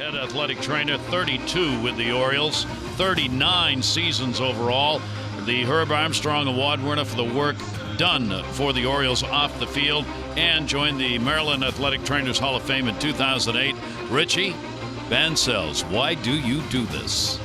Head athletic trainer, 32 with the Orioles, 39 seasons overall. The Herb Armstrong Award winner for the work done for the Orioles off the field, and joined the Maryland Athletic Trainers Hall of Fame in 2008. Richie Bancells, why do you do this?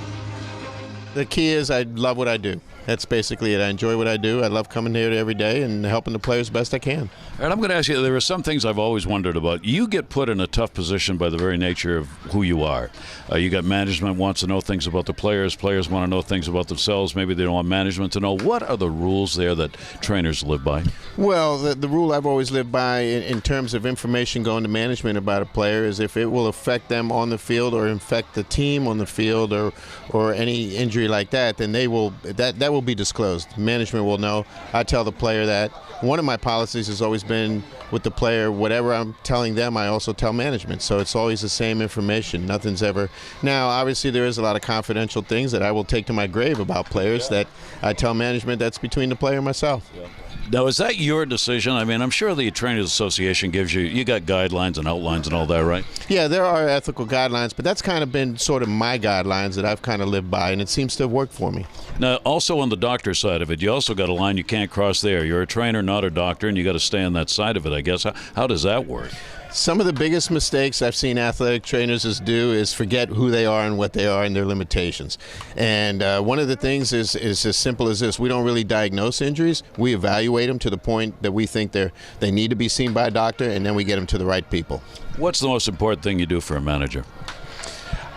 The key is I love what I do. That's basically it. I enjoy what I do. I love coming here every day and helping the players best I can. All right, I'm going to ask you, there are some things I've always wondered about. You get put in a tough position by the very nature of who you are. You got management wants to know things about the players. Players want to know things about themselves. Maybe they don't want management to know. What are the rules there that trainers live by? Well, the rule I've always lived by in terms of information going to management about a player is if it will affect them on the field or affect the team on the field or any injury like that, then they will that will be disclosed. Management will know. I tell the player that. One of my policies has always been with the player, whatever I'm telling them, I also tell management. So it's always the same information. Nothing's ever. Now, obviously, there is a lot of confidential things that I will take to my grave about players that I tell management that's between the player and myself. Yeah. Now, is that your decision? I mean, I'm sure the Trainers Association gives you got guidelines and outlines and all that, right? Yeah, there are ethical guidelines, but that's kind of been sort of my guidelines that I've kind of lived by, and it seems to have worked for me. Now, also on the doctor side of it, you also got a line you can't cross there. You're a trainer, not a doctor, and you got to stay on that side of it, I guess. How does that work? Some of the biggest mistakes I've seen athletic trainers do is forget who they are and what they are and their limitations. And one of the things is as simple as this. We don't really diagnose injuries. We evaluate them to the point that we think they need to be seen by a doctor, and then we get them to the right people. What's the most important thing you do for a manager?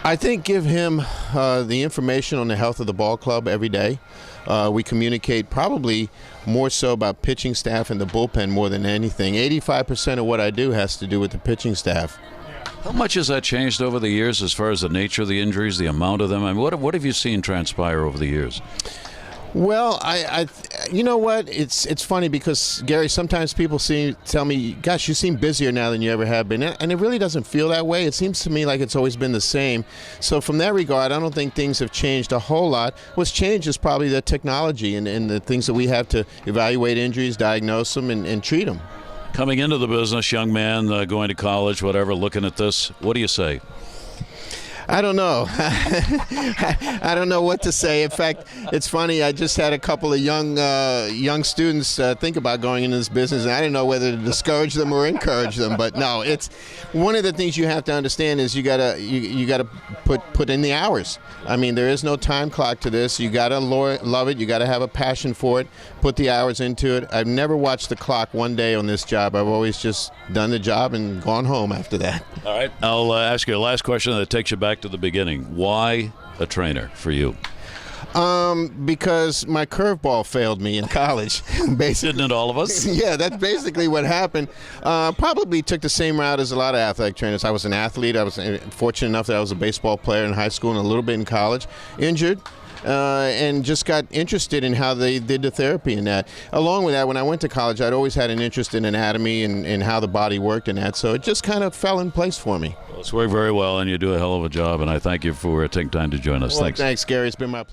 I think give him the information on the health of the ball club every day. We communicate probably more so about pitching staff and the bullpen more than anything. 85% of what I do has to do with the pitching staff. How much has that changed over the years as far as the nature of the injuries, the amount of them? I mean, what have you seen transpire over the years? Well, you know what? It's funny because, Gary, sometimes people tell me, gosh, you seem busier now than you ever have been. And it really doesn't feel that way. It seems to me like it's always been the same. So from that regard, I don't think things have changed a whole lot. What's changed is probably the technology and the things that we have to evaluate injuries, diagnose them, and treat them. Coming into the business, young man, going to college, whatever, looking at this, what do you say? I don't know. I don't know what to say. In fact, it's funny. I just had a couple of young students think about going into this business, and I didn't know whether to discourage them or encourage them. But no, it's one of the things you have to understand is you gotta put in the hours. I mean, there is no time clock to this. You gotta love it. You gotta have a passion for it. Put the hours into it. I've never watched the clock one day on this job. I've always just done the job and gone home after that. All right. I'll ask you a last question that takes you back to the beginning. Why a trainer for you? Because my curveball failed me in college. Basically. Didn't it all of us? Yeah, that's basically what happened. Probably took the same route as a lot of athletic trainers. I was an athlete. I was fortunate enough that I was a baseball player in high school and a little bit in college. Injured. And just got interested in how they did the therapy in that. Along with that, when I went to college, I'd always had an interest in anatomy and how the body worked in that, so it just kind of fell in place for me. Well, it's worked very well, and you do a hell of a job, and I thank you for taking time to join us. Well, thanks, Gary. It's been my pleasure.